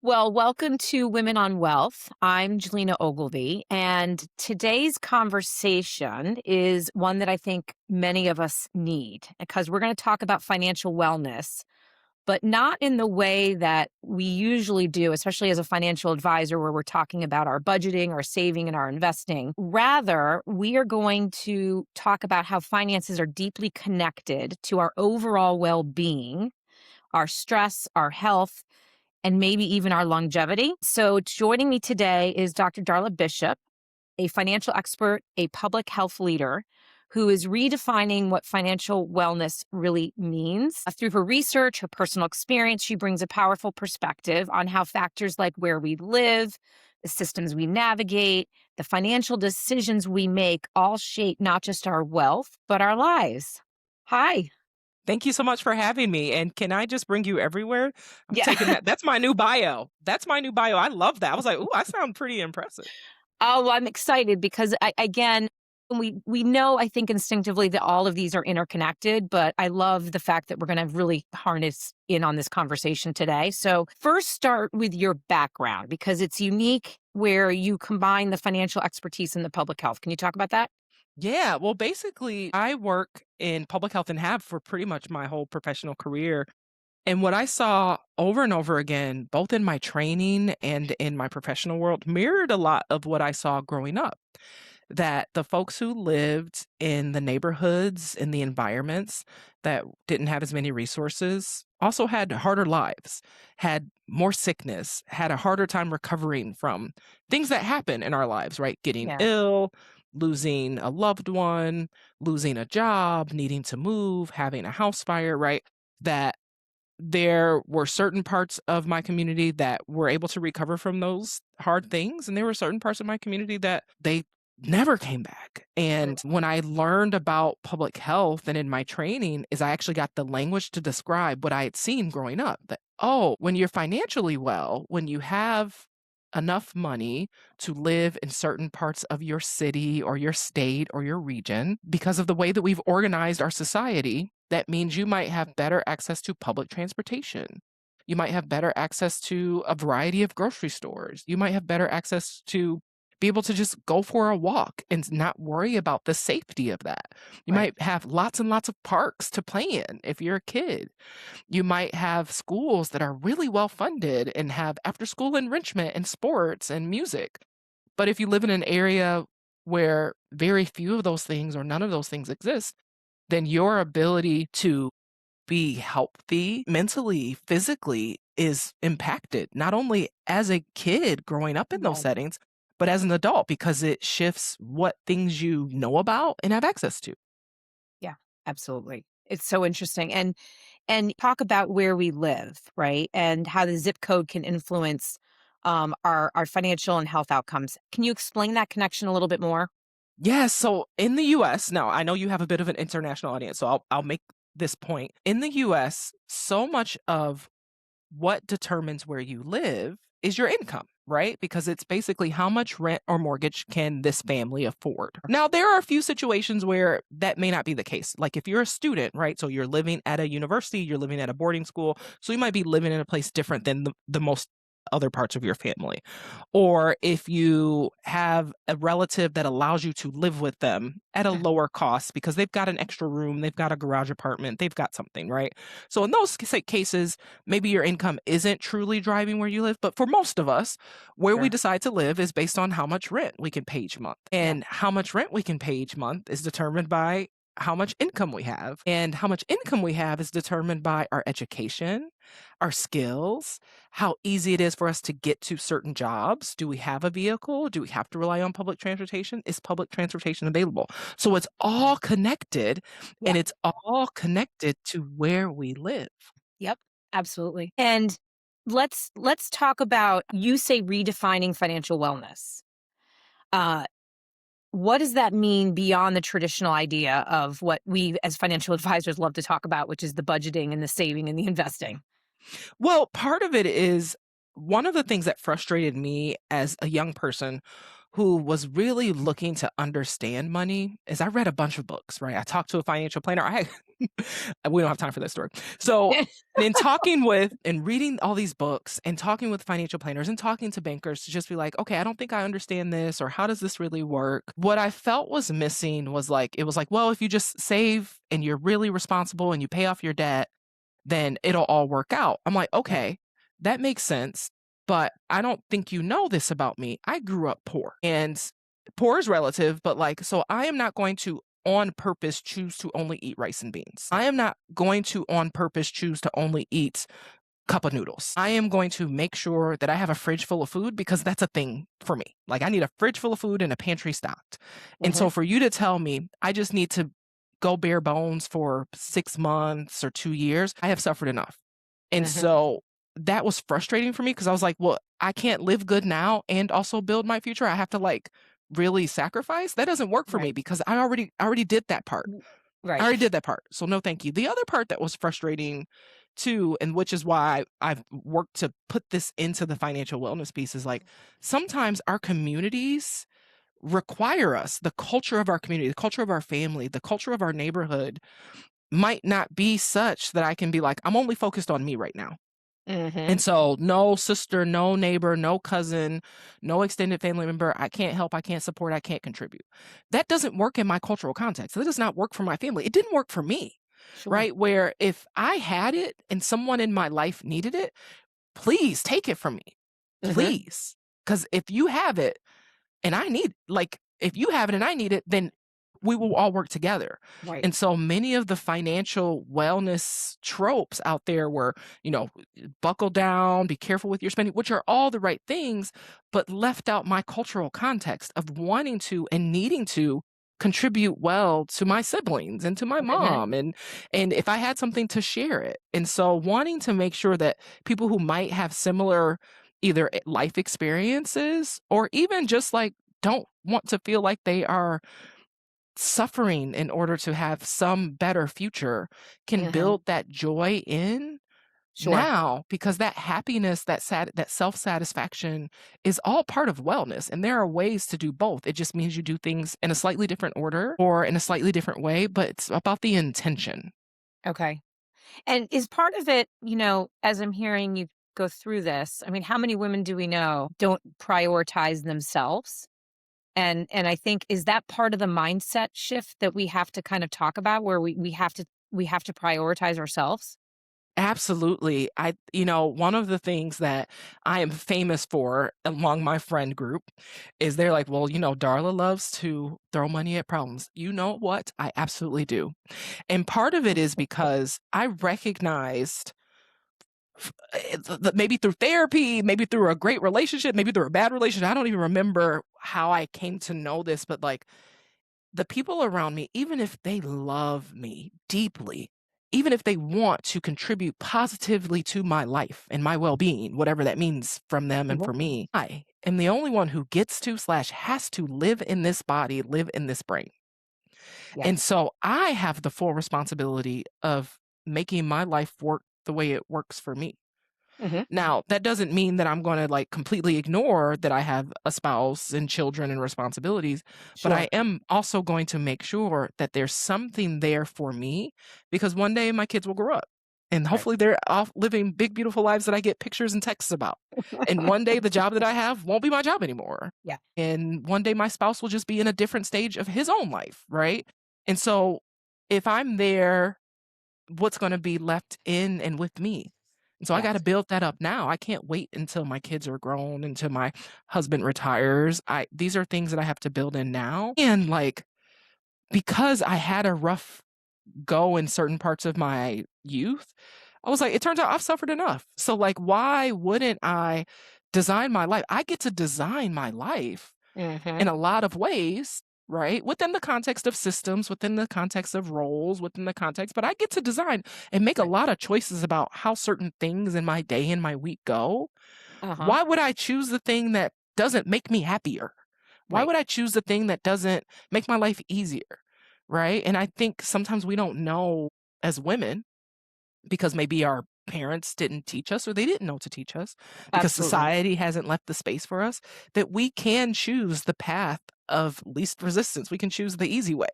Well, welcome to Women on Wealth. I'm Julina Ogilvie, and today's conversation is one that I think many of us need because we're going to talk about financial wellness, but not in the way that we usually do, especially as a financial advisor, where we're talking about our budgeting, our saving, and our investing. Rather, we are going to talk about how finances are deeply connected to our overall well being, our stress, our health, and maybe even our longevity. So, joining me today is Dr. Darla Bishop, a financial expert, a public health leader who is redefining what financial wellness really means. Through her research, her personal experience, she brings a powerful perspective on how factors like where we live, the systems we navigate, the financial decisions we make all shape not just our wealth, but our lives. Hi. Thank you so much for having me, and can I just bring you everywhere? I'm Yeah. taking that's my new bio. That's my new bio. I love that. I was like, "Ooh, I sound pretty impressive." Oh, well, I'm excited because again, we know, I think instinctively that all of these are interconnected, but I love the fact that we're going to really harness in on this conversation today. So first start with your background because it's unique where you combine the financial expertise and the public health. Can you talk about that? Yeah, well, basically, I work in public health and have for pretty much my whole professional career, and what I saw over and over again, both in my training and in my professional world, mirrored a lot of what I saw growing up. That the folks who lived in the neighborhoods, in the environments that didn't have as many resources also had harder lives, had more sickness, had a harder time recovering from things that happen in our lives, right? Getting Yeah. ill, losing a loved one, losing a job, needing to move, having a house fire, right? That there were certain parts of my community that were able to recover from those hard things, and there were certain parts of my community that they never came back. Mm. And when I learned about public health and in my training is I actually got the language to describe what I had seen growing up that, oh, when you're financially well, when you have enough money to live in certain parts of your city or your state or your region, because of the way that we've organized our society, that means you might have better access to public transportation. You might have better access to a variety of grocery stores. You might have better access to be able to just go for a walk and not worry about the safety of that. You Right. might have lots and lots of parks to play in if you're a kid. You might have schools that are really well funded and have after school enrichment and sports and music. But if you live in an area where very few of those things or none of those things exist, then your ability to be healthy mentally, physically is impacted, not only as a kid growing up in those Right. settings, but as an adult because it shifts what things you know about and have access to. Yeah, absolutely. It's so interesting. And talk about where we live, right? And how the zip code can influence our financial and health outcomes. Can you explain that connection a little bit more? Yeah, so in the US, now I know you have a bit of an international audience, so I'll make this point. In the US, so much of what determines where you live is your income, right? Because it's basically how much rent or mortgage can this family afford. Now, there are a few situations where that may not be the case. Like if you're a student, right? So you're living at a university, you're living at a boarding school. So you might be living in a place different than the most other parts of your family. Or if you have a relative that allows you to live with them at a Yeah. lower cost because they've got an extra room, they've got a garage apartment, they've got something, right? So in those cases, maybe your income isn't truly driving where you live, but for most of us, where we Sure. decide to live is based on how much rent we can pay each month. Yeah. And how much rent we can pay each month is determined by how much income we have. And how much income we have is determined by our education, our skills, how easy it is for us to get to certain jobs. Do we have a vehicle? Do we have to rely on public transportation? Is public transportation available? So it's all connected Yeah. and it's all connected to where we live. Yep. Absolutely. And let's talk about you say redefining financial wellness. Uh what does that mean beyond the traditional idea of what we as financial advisors love to talk about, which is the budgeting and the saving and the investing? Well, part of it is one of the things that frustrated me as a young person who was really looking to understand money is I read a bunch of books, right? I talked to a financial planner. We don't have time for that story. So in talking with and reading all these books and talking with financial planners and talking to bankers to just be like, okay, I don't think I understand this, or how does this really work? What I felt was missing was like, it was like, well, if you just save and you're really responsible and you pay off your debt, then it'll all work out. I'm like, Right. okay, that makes sense. But I don't think you know this about me. I grew up poor, and poor is relative, but like, so I am not going to on purpose choose to only eat rice and beans. I am not going to on purpose choose to only eat cup of noodles. I am going to make sure that I have a fridge full of food because that's a thing for me. Like, I need a fridge full of food and a pantry stocked. And Mhm. so for you to tell me I just need to go bare bones for 6 months or 2 years, I have suffered enough. And Mhm. so that was frustrating for me because I was like, well, I can't live good now and also build my future. I have to like really sacrifice. That doesn't work for me Right. because I already did that part. Mm. I Right. already did that part. So no thank you. The other part that was frustrating too, and which is why I've worked to put this into the financial wellness piece, is like sometimes our communities require us, the culture of our community, the culture of our family, the culture of our neighborhood might not be such that I can be like, I'm only focused on me right now. And Mhm. so no sister, no neighbor, no cousin, no extended family member, I can't help, I can't support, I can't contribute. That doesn't work in my cultural context. That does not work for my family. It didn't work for me, Sure. right? Where if I had it and someone in my life needed it, please take it from me. Mhm. Please. Because if you have it, and I need like, if you have it and I need it, then we will all work together. Right. And so many of the financial wellness tropes out there were, you know, buckle down, be careful with your spending, which are all the right things, but left out my cultural context of wanting to and needing to contribute well to my siblings and to my Mhm. mom, and if I had something to share it. And so wanting to make sure that people who might have similar either life experiences or even just like don't want to feel like they are suffering in order to have some better future can Mhm. build that joy in Sure. now, because that happiness, that self-satisfaction is all part of wellness, and there are ways to do both. It just means you do things in a slightly different order or in a slightly different way, but it's about the intention. Okay. And is part of it, as I'm hearing you go through this, I mean, how many women do we know don't prioritize themselves? And I think is that part of the mindset shift that we have to kind of talk about where we have to prioritize ourselves? Absolutely. One of the things that I am famous for among my friend group is they're like, well, Darla loves to throw money at problems. You know what? I absolutely do. And part of it is because I recognized maybe through therapy, maybe through a great relationship, maybe through a bad relationship. I don't even remember how I came to know this, but like the people around me, even if they love me deeply, even if they want to contribute positively to my life and my well-being, whatever that means from them and Mhm. for me, I am the only one who gets to slash has to live in this body, live in this brain. And Yes. so I have the full responsibility of making my life work the way it works for me. Mhm. Now, that doesn't mean that I'm gonna, like, completely ignore that I have a spouse and children and responsibilities, but I Sure. am also going to make sure that there's something there for me, because one day my kids will grow up, and Right. hopefully they're off living big, beautiful lives that I get pictures and texts about. And one day the job that I have won't be my job anymore. Yeah. And one day my spouse will just be in a different stage of his own life, right? And so if I'm there, what's gonna be left in and with me? And so I gotta Yes. build that up now. I can't wait until my kids are grown, until my husband retires. I These are things that I have to build in now. And, like, because I had a rough go in certain parts of my youth, I was like, it turns out I've suffered enough. So, like, why wouldn't I design my life? I get to design my life in Mhm. a lot of ways, right? Within the context of systems, within the context of roles, within the context, but I get to design and make a Right. lot of choices about how certain things in my day and my week go. Uh-huh. Why would I choose the thing that doesn't make me happier? Why Right. would I choose the thing that doesn't make my life easier? Right? And I think sometimes we don't know as women because maybe our parents didn't teach us or they didn't know to teach us because Absolutely. society hasn't left the space for us, that we can choose the path of least resistance. We can choose the easy way.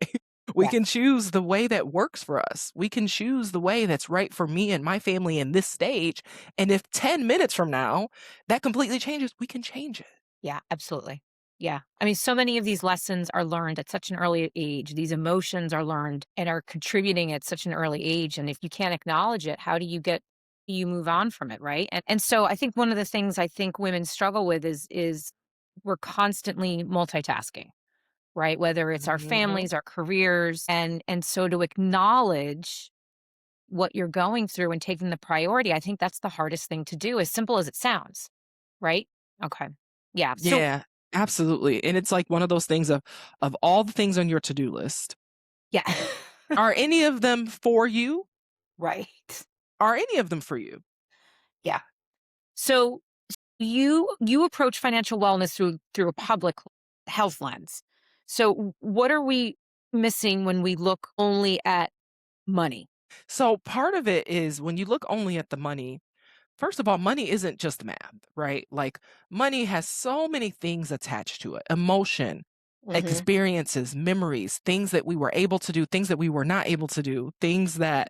We can Yes. choose the way that works for us. We can choose the way that's right for me and my family in this stage. And if 10 minutes from now that completely changes, we can change it. Yeah, absolutely. Yeah. I mean, so many of these lessons are learned at such an early age. These emotions are learned and are contributing at such an early age. And if you can't acknowledge it, how do you move on from it, right? And so I think one of the things I think women struggle with is we're constantly multitasking, right? Whether it's our Mhm. families, our careers, and so to acknowledge what you're going through and taking the priority, I think that's the hardest thing to do, as simple as it sounds, right? Okay. Yeah. So Yeah, absolutely. And it's like one of those things of all the things on your to-do list, yeah. are any of them for you? Right. Are any of them for you? Yeah. So you approach financial wellness through a public health lens. So what are we missing when we look only at money? So part of it is when you look only at the money, first of all, money isn't just math, right? Like money has so many things attached to it. Emotion, Mhm. experiences, memories, things that we were able to do, things that we were not able to do, things that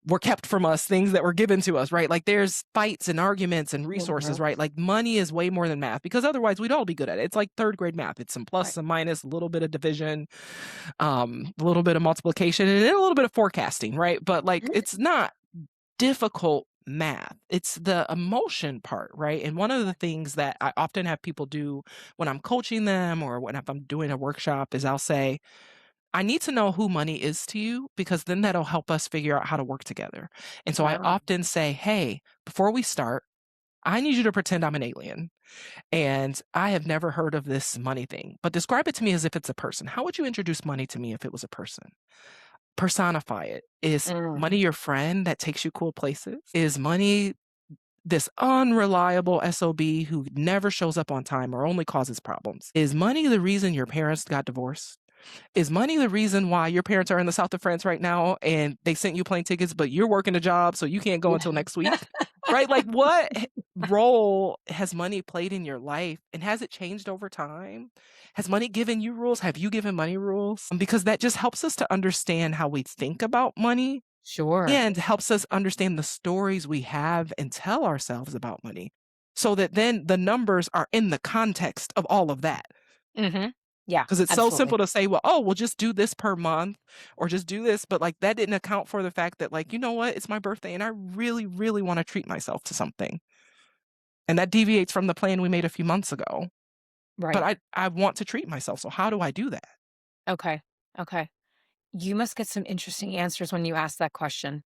were kept from us, things that were given to us, right? Like there's fights and arguments and resources, Mhm. right? Like money is way more than math because otherwise we'd all be good at it. It's like third grade math. It's some plus, Right. some minus, a little bit of division, a little bit of multiplication, and then a little bit of forecasting, right? But like Mhm. it's not difficult math. It's the emotion part, right? And one of the things that I often have people do when I'm coaching them or when if I'm doing a workshop is I'll say, I need to know who money is to you because then that'll help us figure out how to work together. And so I Oh, often say, hey, before we start, I need you to pretend I'm an alien and I have never heard of this money thing, but describe it to me as if it's a person. How would you introduce money to me if it was a person? Personify it. Is mm, money your friend that takes you cool places? Is money this unreliable SOB who never shows up on time or only causes problems? Is money the reason your parents got divorced? Is money the reason why your parents are in the south of France right now and they sent you plane tickets, but you're working a job, so you can't go yeah. until next week? Right? Like, what role has money played in your life? And has it changed over time? Has money given you rules? Have you given money rules? Because that just helps us to understand how we think about money Sure. and helps us understand the stories we have and tell ourselves about money so that then the numbers are in the context of all of that. Mhm. Yeah, 'Cause it's so absolutely. simple to say, "Well, oh, we'll just do this per month or just do this," but, like, that didn't account for the fact that, like, you know what? It's my birthday, and I really, really wanna treat myself to something, and that deviates from the plan we made a few months ago, but Right. I want to treat myself, so how do I do that? Okay. Okay. You must get some interesting answers when you ask that question.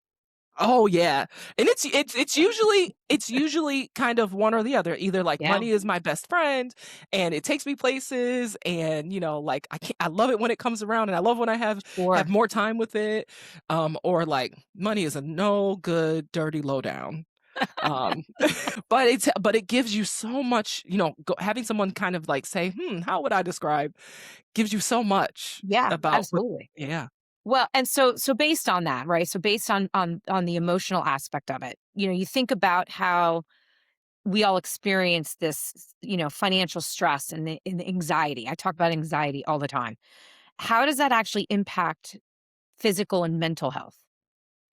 Oh, yeah, and it's usually kind of one or the other, either, like, Yeah. money is my best friend, and it takes me places, and, like, I love it when it comes around, and I love when I have Sure. more time with it, or, like, money is a no good, dirty lowdown, um, but it gives you so much, having someone kind of, like, say, how would I describe?" Gives you so much Yeah, about what. absolutely. Yeah. Well, and so based on that, right? So based on the emotional aspect of it, you think about how we all experience this, financial stress and the anxiety. I talk about anxiety all the time. How does that actually impact physical and mental health?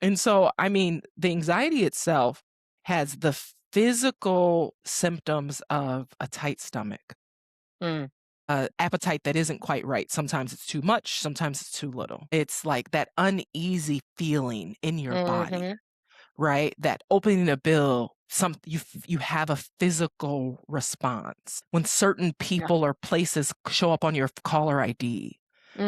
And so, I mean, the anxiety itself has the physical symptoms of a tight stomach, Mm, appetite that isn't quite right. Sometimes it's too much, sometimes it's too little. It's like that uneasy feeling in your body, mhm. right? That opening a bill, you have a physical response when certain Yeah. people or places show up on your caller ID.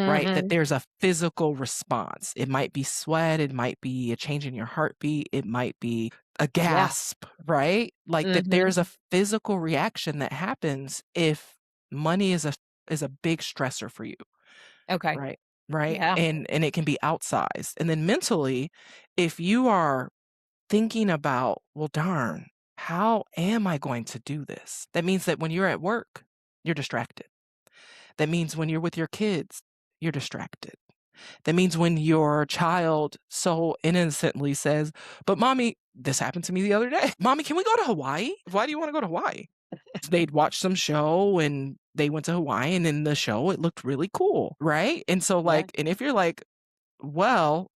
Right? That Mhm. there's a physical response. It might be sweat, it might be a change in your heartbeat, it might be a Yeah. gasp, right? Like that Mhm. there's a physical reaction that happens if money is a big stressor for you, Okay. right? Right? Yeah. And it can be outsized. And then mentally, if you are thinking about, well, darn, how am I going to do this? That means that when you're at work, you're distracted. That means when you're with your kids, you're distracted. That means when your child so innocently says, "But mommy, this happened to me the other day. Mommy, can we go to Hawaii? Why do you want to go to Hawaii?" They'd watch some show and they went to Hawaii, and in the show it looked really cool, right? And so Yeah, like, and if you're like, well,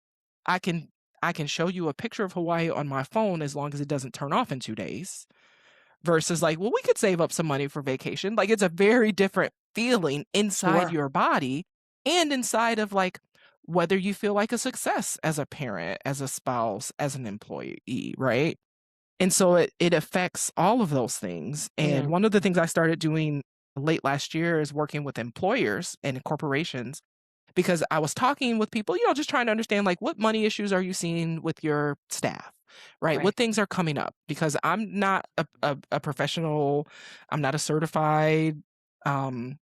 I can I can show you a picture of Hawaii on my phone as long as it doesn't turn off in 2 days, versus like, well, we could save up some money for vacation. Like, it's a very different feeling inside sure. your body and inside of like whether you feel like a success as a parent, as a spouse, as an employee, right? And so it affects all of those things. And Mm, one of the things I started doing late last year is working with employers and corporations, because I was talking with people, just trying to understand like, what money issues are you seeing with your staff, right? right. What things are coming up? Because I'm not a professional, I'm not a certified, um,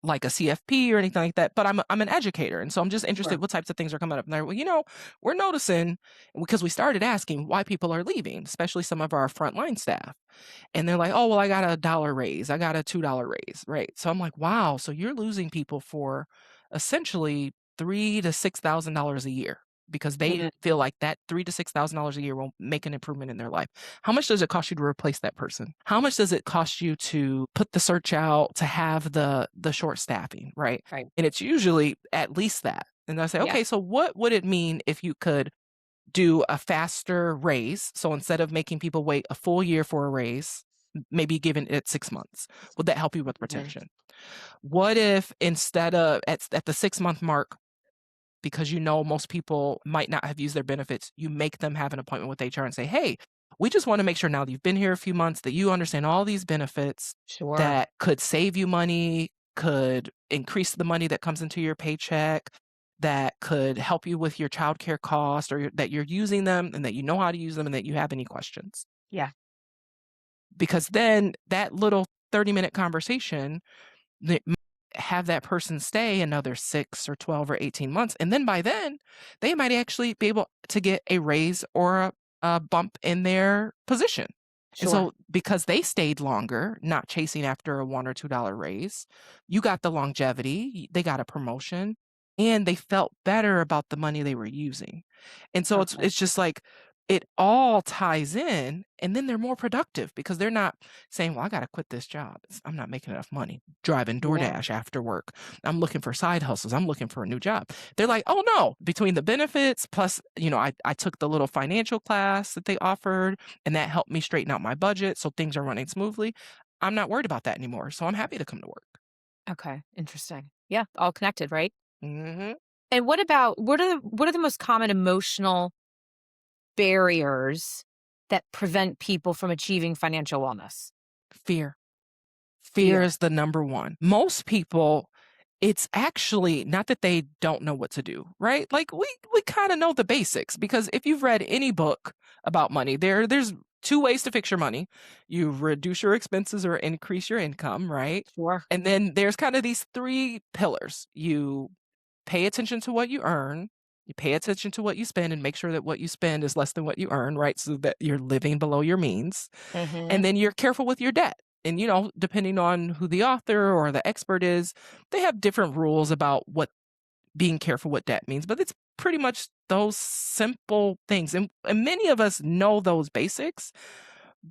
like a CFP or anything like that, but I'm an educator, and so I'm just interested Sure. what types of things are coming up. And they're, well, we're noticing, because we started asking why people are leaving, especially some of our frontline staff. And they're like, "Oh, well, I got a dollar raise. I got a $2 raise." Right? So I'm like, "Wow, so you're losing people for essentially $3 to $6,000 a year because they Mm, feel like that $3 to $6,000 a year will make an improvement in their life." How much does it cost you to replace that person? How much does it cost you to put the search out, to have the short staffing, right? right. And it's usually at least that. And I say, Yeah, "Okay, so what would it mean if you could do a faster raise?" So instead of making people wait a full year for a raise, maybe giving it 6 months. Would that help you with mhm, retention? What if instead of at the 6 month mark, because most people might not have used their benefits, you make them have an appointment with HR and say, "Hey, we just want to make sure now that you've been here a few months that you understand all these benefits sure. that could save you money, could increase the money that comes into your paycheck, that could help you with your childcare cost, or that you're using them and that you know how to use them and that you have any questions." Yeah, Because then that little 30-minute conversation, have that person stay another 6 or 12 or 18 months. And then by then, they might actually be able to get a raise or a bump in their position. And sure. so, because they stayed longer, not chasing after a $1 or $2 raise, you got the longevity, they got a promotion, and they felt better about the money they were using. And so Okay. it's just like it all ties in, and then they're more productive because they're not saying, "Well, I got to quit this job. I'm not making enough money driving Yeah. DoorDash after work. I'm looking for side hustles. I'm looking for a new job." They're like, "Oh no, between the benefits plus, I took the little financial class that they offered, and that helped me straighten out my budget, so things are running smoothly. I'm not worried about that anymore. So I'm happy to come to work." Okay. Interesting. Yeah, all connected, right? Hmm. And what are the most common emotional barriers that prevent people from achieving financial wellness? Fear. Fear Fear. is the number one. Most people, it's actually not that they don't know what to do, right? Like, we kind of know the basics, because if you've read any book about money, there's two ways to fix your money. You reduce your expenses or increase your income, right? Sure. And then there's kind of these three pillars. You pay attention to what you earn, you pay attention to what you spend and make sure that what you spend is less than what you earn, right? So that you're living below your means. And Mhm. then you're careful with your debt. And, depending on who the author or the expert is, they have different rules about what being careful with debt means, but it's pretty much those simple things. And many of us know those basics.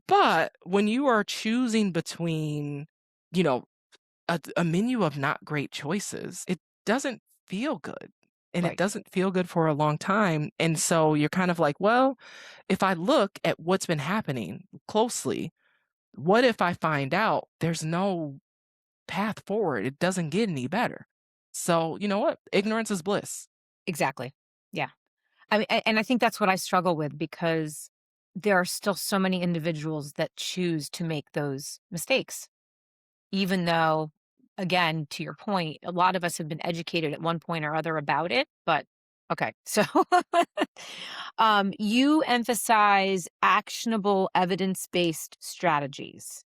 But when you are choosing between, you know, a menu of not great choices, it doesn't feel good. And it Right. doesn't feel good for a long time. And so you're kind of like, well, if I look at what's been happening closely, what if I find out there's no path forward? It doesn't get any better. So, you know what? Ignorance is bliss. Exactly. Yeah. I mean, and I think that's what I struggle with because there are still so many individuals that choose to make those mistakes, even though, again, to your point, a lot of us have been educated at one point or other about it. But okay, so you emphasize actionable evidence based strategies.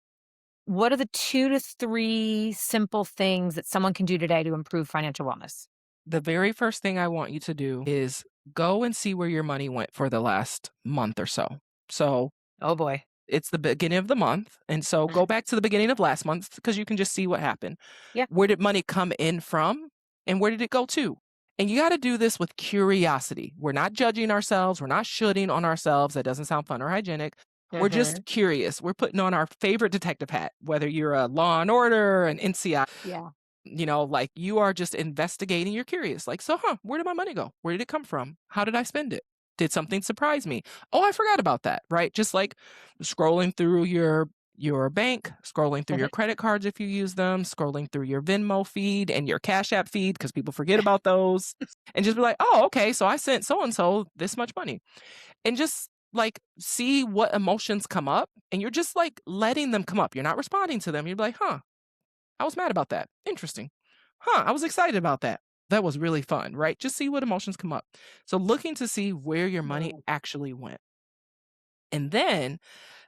What are the 2 to 3 simple things that someone can do today to improve financial wellness? The very first thing I want you to do is go and see where your money went for the last month or so. So Oh boy. it's the beginning of the month. And so Mhm. go back to the beginning of last month, because you can just see what happened. Yeah. Where did money come in from and where did it go to? And you got to do this with curiosity. We're not judging ourselves. We're not shooting on ourselves. That doesn't sound fun or hygienic. We're Mhm. just curious. We're putting on our favorite detective hat, whether you're a Law and Order, an NCI, Yeah. like you are just investigating. You're curious. Like, so, where did my money go? Where did it come from? How did I spend it? Did something surprise me? Oh, I forgot about that, right? Just like scrolling through your bank, scrolling through Mhm. your credit cards if you use them, scrolling through your Venmo feed and your Cash App feed because people forget about those, and just be like, "Oh, okay, so I sent so and so this much money." And just like see what emotions come up, and you're just like letting them come up. You're not responding to them. You're like, "Huh, I was mad about that. Interesting. Huh, I was excited about that. That was really fun," right? Just see what emotions come up. So looking to see where your money Mm. actually went. And then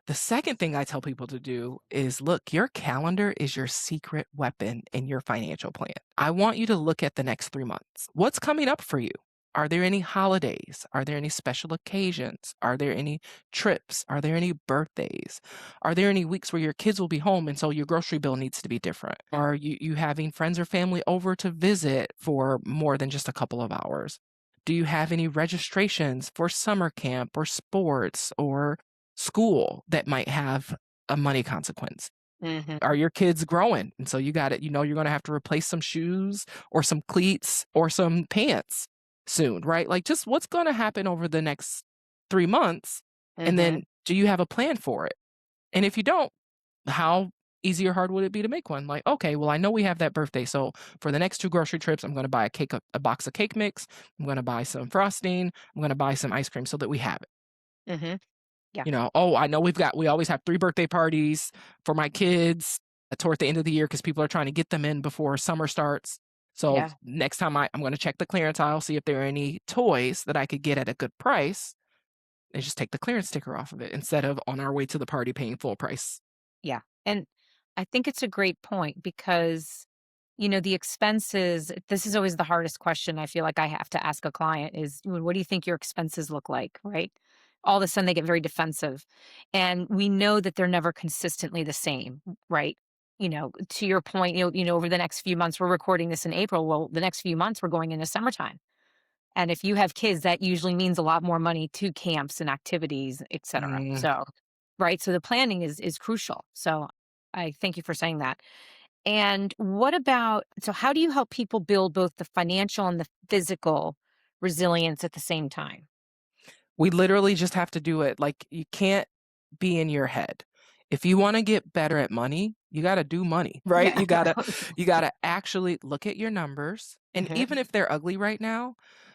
the second thing I tell people to do is look, your calendar is your secret weapon in your financial plan. I want you to look at the next 3 months. What's coming up for you? Are there any holidays? Are there any special occasions? Are there any trips? Are there any birthdays? Are there any weeks where your kids will be home and so your grocery bill needs to be different? Are you having friends or family over to visit for more than just a couple of hours? Do you have any registrations for summer camp or sports or school that might have a money consequence? Mhm. Are your kids growing? And so you got it, you're going to have to replace some shoes or some cleats or some pants soon, right? Like just what's going to happen over the next 3 months? And Mhm. then do you have a plan for it? And if you don't, how easy or hard would it be to make one? Like, okay, well, I know we have that birthday. So for the next two grocery trips, I'm going to buy a box of cake mix. I'm going to buy some frosting. I'm going to buy some ice cream so that we have it. Mhm. Yeah. Oh, I know we always have 3 birthday parties for my kids toward the end of the year because people are trying to get them in before summer starts. So Yeah. next time I'm going to check the clearance aisle, see if there are any toys that I could get at a good price and just take the clearance sticker off of it instead of on our way to the party paying full price. Yeah. And I think it's a great point because, the expenses, this is always the hardest question I feel like I have to ask a client is, what do you think your expenses look like? Right. All of a sudden they get very defensive. And we know that they're never consistently the same. Right. To your point, over the next few months, we're recording this in April. Well, the next few months we're going into summertime. And if you have kids, that usually means a lot more money to camps and activities, et cetera. Mm. So, right, so the planning is crucial. So, I thank you for saying that. And what about so how do you help people build both the financial and the physical resilience at the same time? We literally just have to do it. Like, you can't be in your head. If you wanna get better at money, you gotta do money, right? Yeah. You gotta actually look at your numbers, and Mhm. even if they're ugly right now,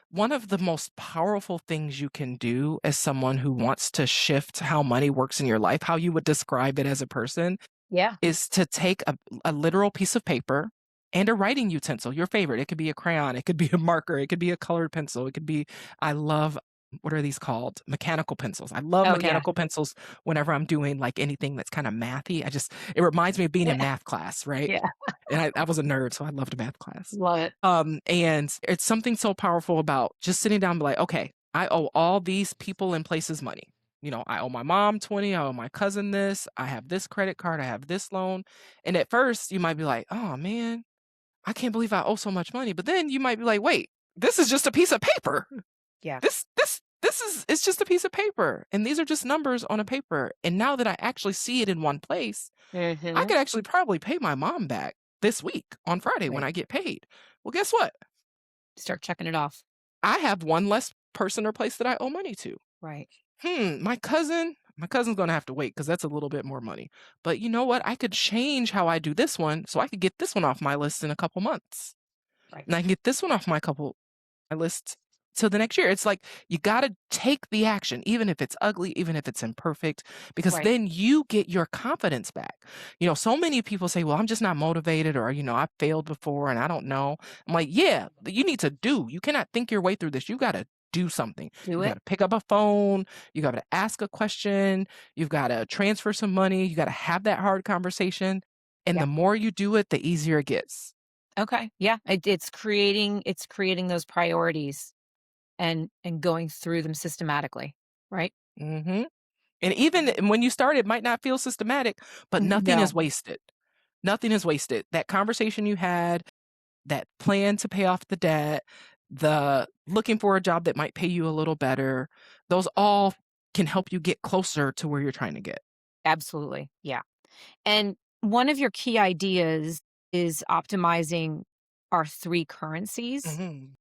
one of the most powerful things you can do as someone who wants to shift how money works in your life, how you would describe it as a person, Yeah. is to take a literal piece of paper and a writing utensil, your favorite. It could be a crayon, it could be a marker, it could be a colored pencil, it could be I love what are these called? Mechanical pencils. I love Oh, yeah. mechanical pencils whenever I'm doing like anything that's kind of mathy. It reminds me of being in math class, right? Yeah. And I was a nerd, so I loved math class. Love it. And it's something so powerful about just sitting down and be like, okay, I owe all these people and places money. I owe my mom 20, I owe my cousin this, I have this credit card, I have this loan. And at first you might be like, oh man, I can't believe I owe so much money. But then you might be like, wait, this is just a piece of paper. Yeah. This is it's just a piece of paper. And these are just numbers on a paper. And now that I actually see it in one place, I Mhm. could actually probably pay my mom back this week on Friday when Right. I get paid. Well, guess what? Start checking it off. I have one less person or place that I owe money to. Right. My cousin's gonna have to wait because that's a little bit more money. But you know what? I could change how I do this one so I could get this one off my list in a couple months. Right. And I can get this one off my list till the next year. It's like you gotta take the action, even if it's ugly, even if it's imperfect, because Right. then you get your confidence back. So many people say, well, I'm just not motivated, or, I've failed before and I don't know. I'm like, yeah, you need to do. You cannot think your way through this. You gotta do something. Do You it. gotta pick up a phone, you gotta ask a question, you've gotta transfer some money, you gotta have that hard conversation. And Yeah. the more you do it, the easier it gets. Okay. Yeah. It's creating those priorities and going through them systematically, right? hmm And even when you start, it might not feel systematic, but nothing is No. wasted. Nothing is wasted. That conversation you had, that plan to pay off the debt, the looking for a job that might pay you a little better, those all can help you get closer to where you're trying to get. Absolutely. Yeah. And one of your key ideas is optimizing our three currencies. Mhm.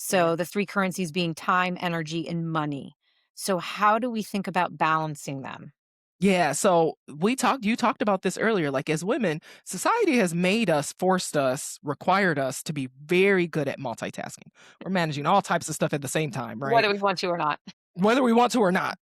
Yeah. So the three currencies being time, energy, and money. So how do we think about balancing them? Yeah, so you talked about this earlier, like, as women, society has made us, forced us, required us to be very good at multitasking. We're managing all types of stuff at the same time, right? Whether we want to or not. Whether we want to or not.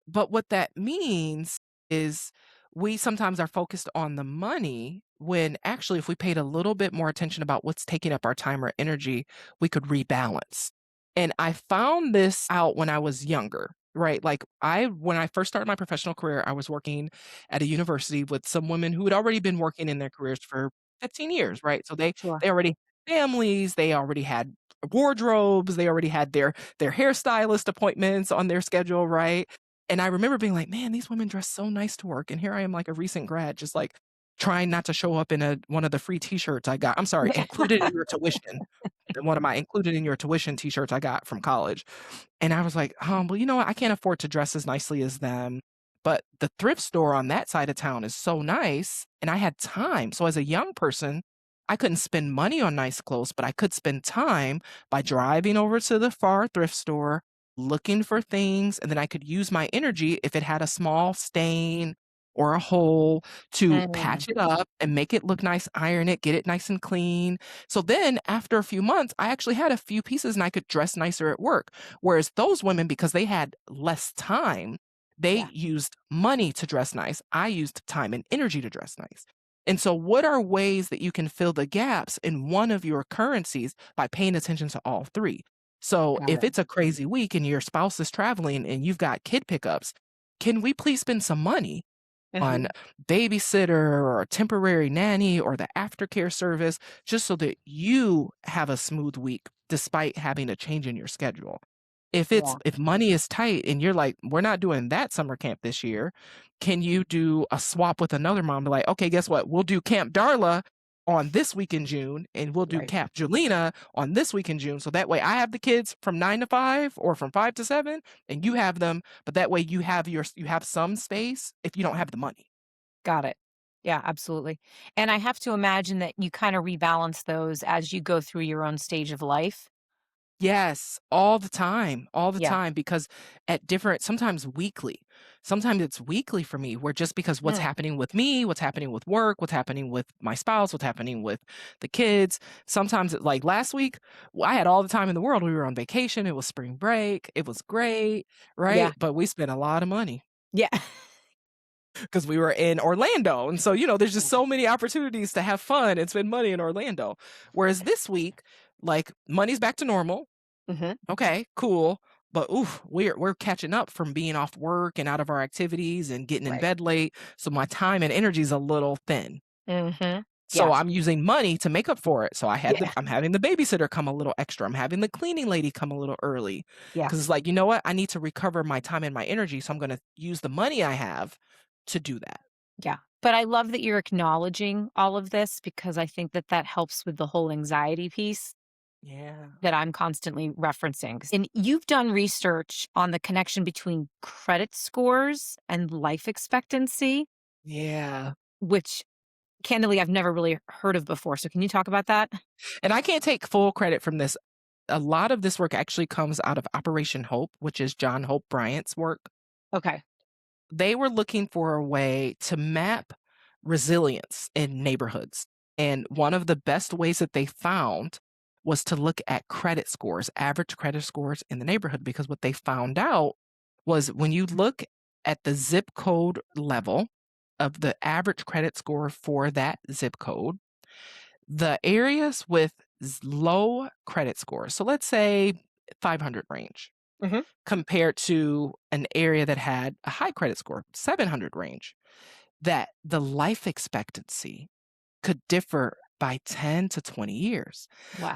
But what that means is we sometimes are focused on the money when actually if we paid a little bit more attention about what's taking up our time or energy, we could rebalance. And I found this out when I was younger, right? Like when I first started my professional career, I was working at a university with some women who had already been working in their careers for 15 years, right? So Sure. they already had families, they already had wardrobes, they already had their hairstylist appointments on their schedule, right? And I remember being like, "Man, these women dress so nice to work." And here I am like a recent grad, just like trying not to show up in a one of the free t-shirts I got. I'm sorry, included in your tuition. One of my included in your tuition t-shirts I got from college. And I was like, well, you know what? I can't afford to dress as nicely as them. But the thrift store on that side of town is so nice. And I had time. So as a young person, I couldn't spend money on nice clothes, but I could spend time by driving over to the far thrift store, looking for things. And then I could use my energy if it had a small stain or a hole to Mm, patch it up and make it look nice, iron it, get it nice and clean. So then after a few months, I actually had a few pieces and I could dress nicer at work. Whereas those women, because they had less time, they yeah. used money to dress nice. I used time and energy to dress nice. And so, what are ways that you can fill the gaps in one of your currencies by paying attention to all three? So, Got if it. it's a crazy week and your spouse is traveling and you've got kid pickups, can we please spend some money on Mhm. babysitter or a temporary nanny or the aftercare service just so that you have a smooth week despite having a change in your schedule? Yeah. If money is tight and you're like, "We're not doing that summer camp this year," can you do a swap with another mom? Be like, "Okay, guess what? We'll do Camp Darla on this week in June, and we'll do Right. Camp Julina on this week in June." So that way I have the kids from 9 to 5 or from 5 to 7, and you have them, but that way you have some space if you don't have the money. Got it. Yeah, absolutely. And I have to imagine that you kind of rebalance those as you go through your own stage of life. Yes, all the Yeah. time, because at different sometimes weekly. Sometimes it's weekly for me where just because what's Mm. happening with me, what's happening with work, what's happening with my spouse, what's happening with the kids. Sometimes like last week, I had all the time in the world. We were on vacation. It was spring break. It was great, Yeah. right? But we spent a lot of money Yeah. because we were in Orlando. And so, there's just Yeah. so many opportunities to have fun and spend money in Orlando. Whereas this week, like money's back to normal. Mhm. Okay, cool. But oof, we're catching up from being off work and out of our activities and getting in Right. bed late. So my time and energy is a little thin. Mhm. So Yeah. I'm using money to make up for it. So Yeah. I'm having the babysitter come a little extra. I'm having the cleaning lady come a little early. Yeah. Cause it's like, you know what? I need to recover my time and my energy. So I'm gonna use the money I have to do that. Yeah. But I love that you're acknowledging all of this because I think that that helps with the whole anxiety piece Yeah. that I'm constantly referencing. And you've done research on the connection between credit scores and life expectancy, Yeah. which candidly I've never really heard of before. So can you talk about that? And I can't take full credit from this. A lot of this work actually comes out of Operation Hope, which is John Hope Bryant's work. Okay. They were looking for a way to map resilience in neighborhoods. And one of the best ways that they found was to look at credit scores, average credit scores in the neighborhood, because what they found out was when you look at the zip code level of the average credit score for that zip code, the areas with low credit scores, so let's say 500 range, Hmm. compared to an area that had a high credit score, 700 range, that the life expectancy could differ by 10 to 20 years.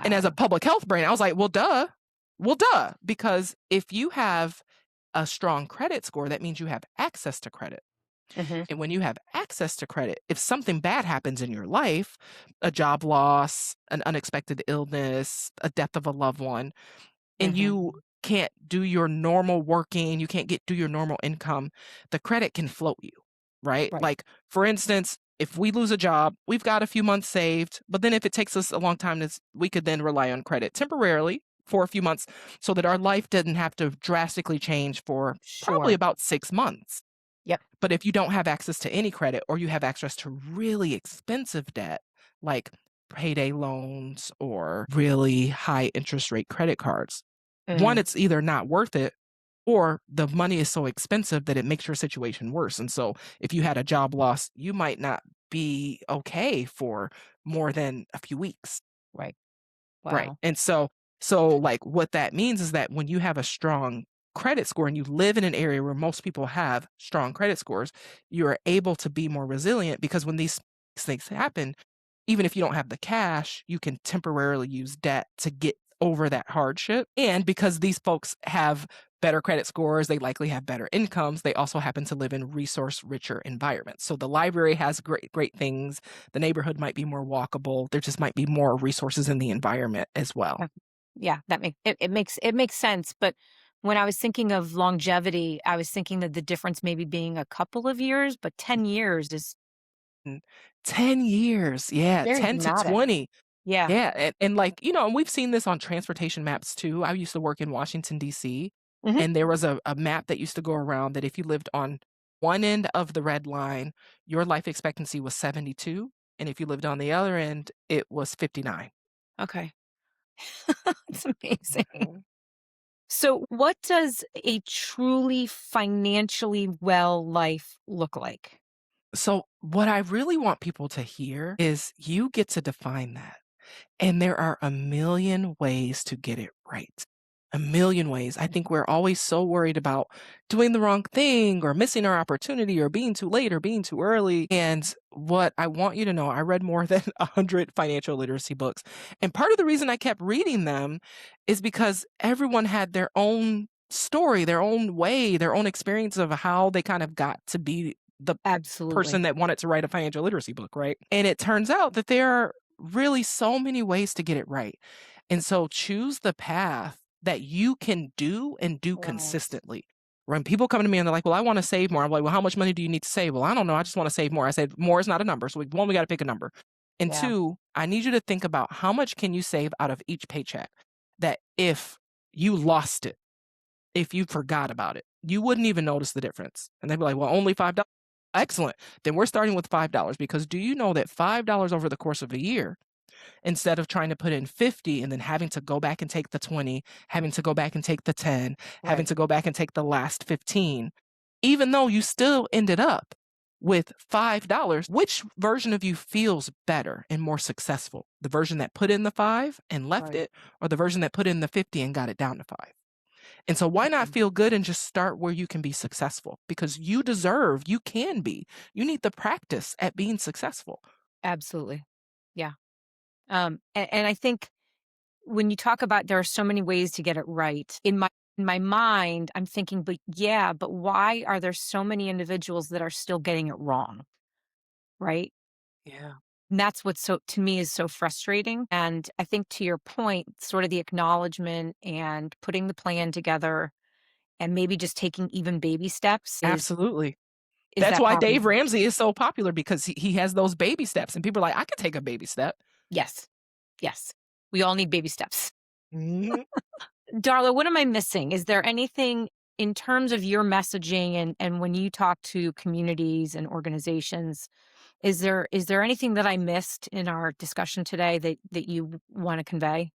And as a Wow. public health brain, I was like, well, duh. Well, duh. Because if you have a strong credit score, that means you have access to credit. Mhm. And when you have access to credit, if something bad happens in your life, a job loss, an unexpected illness, a death of a loved one, and you Mhm. can't do your normal working, you can't do your normal income, the credit can float you, right? Right. Like, for instance, if we lose a job, we've got a few months saved, but then if it takes us a long time, we could then rely on credit temporarily for a few months so that our life didn't have to drastically change for probably Sure. about 6 months. Yep. But if you don't have access to any credit or you have access to really expensive debt, like payday loans or really high interest rate credit cards, one, Mm. it's either not worth it or the money is so expensive that it makes your situation worse. And so if you had a job loss, you might not be okay for more than a few weeks. Right. Right. Wow. And so like what that means is that when you have a strong credit score and you live in an area where most people have strong credit scores, you're able to be more resilient because when these things happen, even if you don't have the cash, you can temporarily use debt to get over that hardship. And because these folks have better credit scores, they likely have better incomes. They also happen to live in resource richer environments. So the library has great things. The neighborhood might be more walkable. There just might be more resources in the environment as well. Yeah. Yeah, it makes sense, but when I was thinking of longevity, I was thinking that the difference maybe being a couple of years, but 10 years is Mm, 10 years. Yeah, very 10 to dramatic. 20. Yeah. Yeah, and like, and we've seen this on transportation maps too. I used to work in Washington, DC, Mhm. and there was a map that used to go around that if you lived on one end of the red line, your life expectancy was 72, and if you lived on the other end, it was 59. Okay. It's amazing. Mhm. So, what does a truly financially well life look like? So, what I really want people to hear is you get to define that. And there are a million ways to get it right. A million ways. I think we're always so worried about doing the wrong thing or missing our opportunity or being too late or being too early. And what I want you to know, I read more than 100 financial literacy books. And part of the reason I kept reading them is because everyone had their own story, their own way, their own experience of how they kind of got to be the person Absolutely. that wanted to write a financial literacy book, right? And it turns out that there are really so many ways to get it right. And so choose the path that you can do and do Right. consistently. When people come to me and they're like, well, I want to save more. I'm like, well, how much money do you need to save? Well, I don't know. I just want to save more. I said, more is not a number. So one, we got to pick a number. And Yeah. two, I need you to think about how much can you save out of each paycheck that if you lost it, if you forgot about it, you wouldn't even notice the difference. And they'd be like, well, only $5. Excellent. Then we're starting with $5 because do you know that $5 over the course of a year, instead of trying to put in 50 and then having to go back and take the 20, having to go back and take the 10, having Right. to go back and take the last 15, even though you still ended up with $5, which version of you feels better and more successful? The version that put in the 5 and left Right. it, or the version that put in the 50 and got it down to 5? And so why not Mhm. feel good and just start where you can be successful? Because you can be. You need the practice at being successful. Absolutely. Yeah. And I think when you talk about there are so many ways to get it right, in my mind, I'm thinking, but yeah, but why are there so many individuals that are still getting it wrong? Right. Yeah. And that's what's so to me is so frustrating. And I think to your point, sort of the acknowledgement and putting the plan together and maybe just taking even baby steps Absolutely. is That's that why powerful. Dave Ramsey is so popular because he has those baby steps and people are like, I could take a baby step. Yes. Yes. We all need baby steps. Mhm. Darla, what am I missing? Is there anything in terms of your messaging and when you talk to communities and organizations, is there anything that I missed in our discussion today that you want to convey?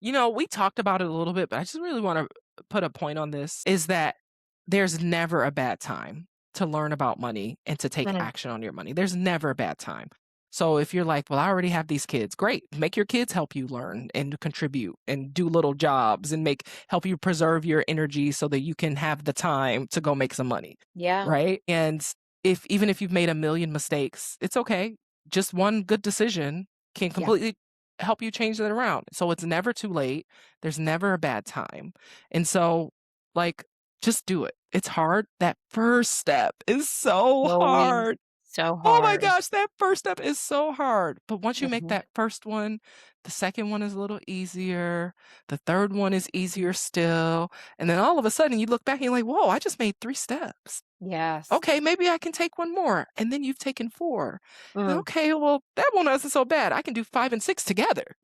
We talked about it a little bit, but I just really want to put a point on this is that there's never a bad time to learn about money and to take Mm. action on your money. There's never a bad time. So if you're like, well, I already have these kids, great. Make your kids help you learn and contribute and do little jobs and help you preserve your energy so that you can have the time to go make some money. Yeah. Right. And if even if you've made a million mistakes, it's okay. Just one good decision can Yeah. completely help you change that around. So it's never too late. There's never a bad time. And so, like, just do it. It's hard. That first step is so Always hard. so Oh my hard. gosh, that first step is so hard. But once you make Mhm. that first one, the second one is a little easier. The third one is easier still. And then all of a sudden you look back and you're like, whoa, I just made 3 steps. Yes. Okay, maybe I can take one more. And then you've taken four. And Mm. okay, well, that one wasn't so bad. I can do five and six together.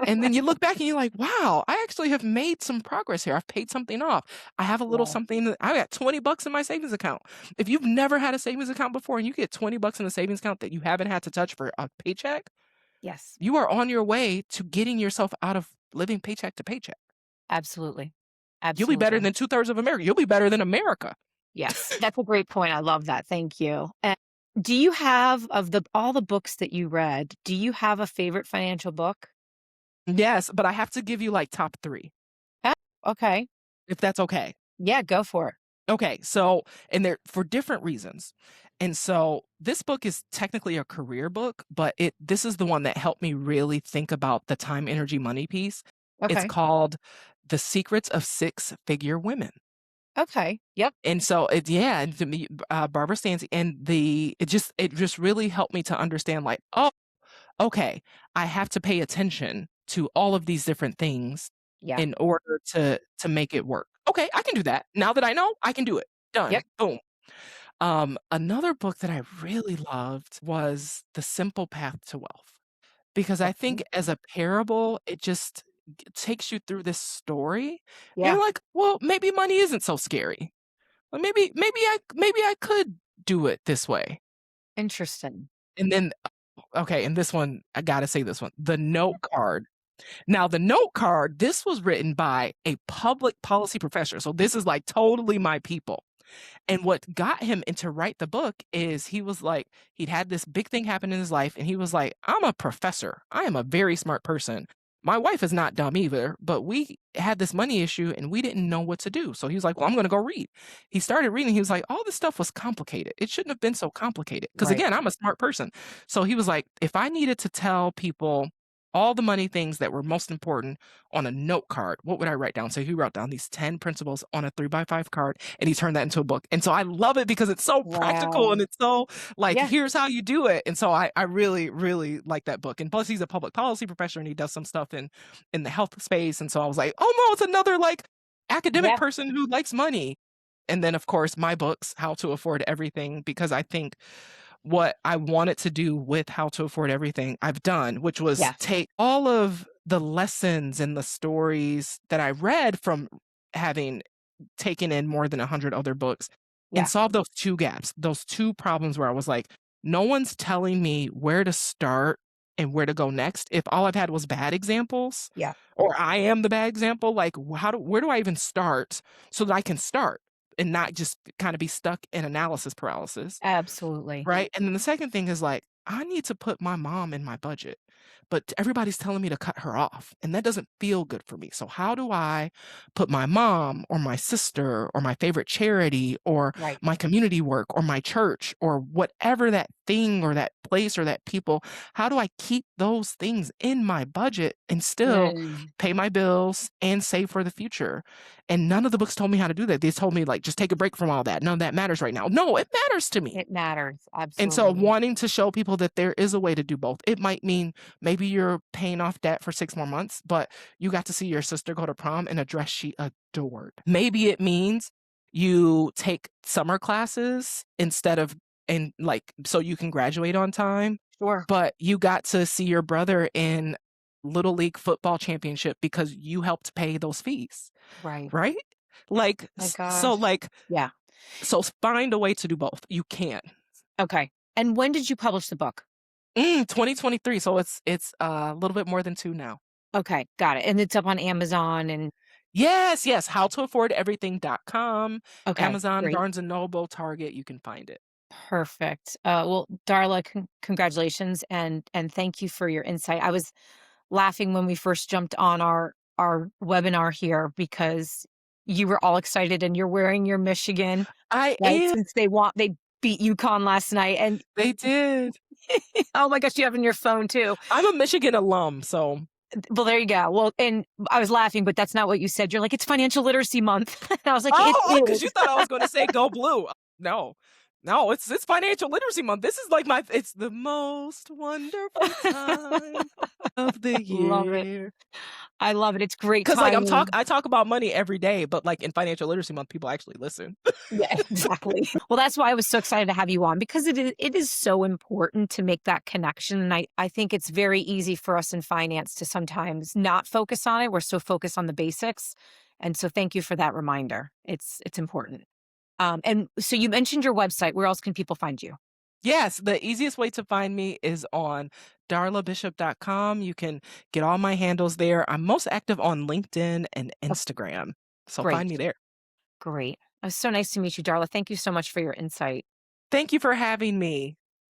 And then you look back and you're like, wow, I actually have made some progress here. I've paid something off. I have a little Yeah. something I got $20 in my savings account. If you've never had a savings account before and you get $20 in a savings account that you haven't had to touch for a paycheck, Yes. you are on your way to getting yourself out of living paycheck to paycheck. Absolutely. You'll be better Absolutely. than 2/3 of America. You'll be better than America. Yes. That's a great point. I love that. Thank you. And do you have of the all the books that you read, do you have a favorite financial book? Yes, but I have to give you like top three, Oh, okay. if that's okay. Yeah, go for it. Okay, so and they're for different reasons. And so this book is technically a career book, but this is the one that helped me really think about the time, energy, money piece. It's Okay. called The Secrets of Six-Figure Women. Okay. Yep. And so it yeah, and to me, Barbara Stancy and it just really helped me to understand like, oh, okay, I have to pay attention to all of these different things Yeah. in order to make it work. Okay, I can do that. Now that I know, I can do it. Done. Yep. Boom. Another book that I really loved was The Simple Path to Wealth because I Okay. think as a parable, it just takes you through this story. And Yeah. you're like, well, maybe money isn't so scary. Well, maybe I could do it this way. Interesting. And then okay, and this one, I gotta say this one, The Yeah. Note Card. Now, the note card, this was written by a public policy professor. So this is like totally my people. And what got him into write the book is he was like, he'd had this big thing happen in his life, and he was like, I'm a professor. I am a very smart person. My wife is not dumb either, but we had this money issue and we didn't know what to do. So he was like, well, I'm going to go read. He started reading. He was like, all this stuff was complicated. It shouldn't have been so complicated. Because Right. again, I'm a smart person. So he was like, if I needed to tell people all the money things that were most important on a note card, what would I write down? So he wrote down these 10 principles on a 3x5 card and he turned that into a book. And so I love it because it's so practical Wow. and it's so like, Yeah. here's how you do it. And so I really, really like that book. And plus he's a public policy professor and he does some stuff in the health space. And so I was like, oh no, it's another like academic Yeah. person who likes money. And then of course my books, How to Afford Everything, because I think what I wanted to do with How to Afford Everything, I've done, which was Yes. take all of the lessons and the stories that I read from having taken in more than 100 other books and Yeah. solve those two gaps, those two problems where I was like, no one's telling me where to start and where to go next. If all I've had was bad examples Yeah. or I am the bad example, like where do I even start so that I can start and not just kind of be stuck in analysis paralysis. Absolutely. Right? And then the second thing is like, I need to put my mom in my budget, but everybody's telling me to cut her off, and that doesn't feel good for me. So how do I put my mom or my sister or my favorite charity or Right. my community work or my church or whatever that thing or that place or that people, how do I keep those things in my budget and still Mm. pay my bills and save for the future? And none of the books told me how to do that. They told me like just take a break from all that. None of that matters right now. No, it matters to me. It matters. And so Absolutely. wanting to show people that there is a way to do both. It might mean maybe you're paying off debt for 6 more months, but you got to see your sister go to prom in a dress she adored. Maybe it means you take summer classes instead of and like so you can graduate on time, Sure. but you got to see your brother in little league football championship because you helped pay those fees, Right. right? Like My so gosh. like Yeah. so find a way to do both. You can. Okay. And when did you publish the book? 2023, so it's a little bit more than 2 now. Okay, got it. And it's up on Amazon and Yes, yes, howtoaffordeverything.com, okay, Amazon, great. Barnes& and Noble, Target, you can find it. Perfect. Well, Darla, congratulations and thank you for your insight. I was laughing when we first jumped on our webinar here because you were all excited and you're wearing your Michigan, I right? am. Since they beat UConn last night and They did. oh my gosh, you have it in your phone too. I'm a Michigan alum, so Well, there you go. Well, and I was laughing, but that's not what you said. You're like, "It's financial literacy month." And I was like, "It Oh, because you is." thought I was gonna say go blue. No. No, it's financial literacy month. This is like it's the most wonderful time of the Love it. year. I love it. It's great 'Cause, like, timing. I talk about money every day, but, like, in financial literacy month, people actually listen. Yeah, exactly. Well, that's why I was so excited to have you on because it is so important to make that connection, and I think it's very easy for us in finance to sometimes not focus on it. We're so focused on the basics, and so thank you for that reminder. It's important. And so you mentioned your website. Where else can people find you? Yes, the easiest way to find me is on darlabishop.com. You can get all my handles there. I'm most active on LinkedIn and Oh, Instagram, so find great, me there. great. It was so nice to meet you, Darla. Thank you so much for your insight. Thank you for having me.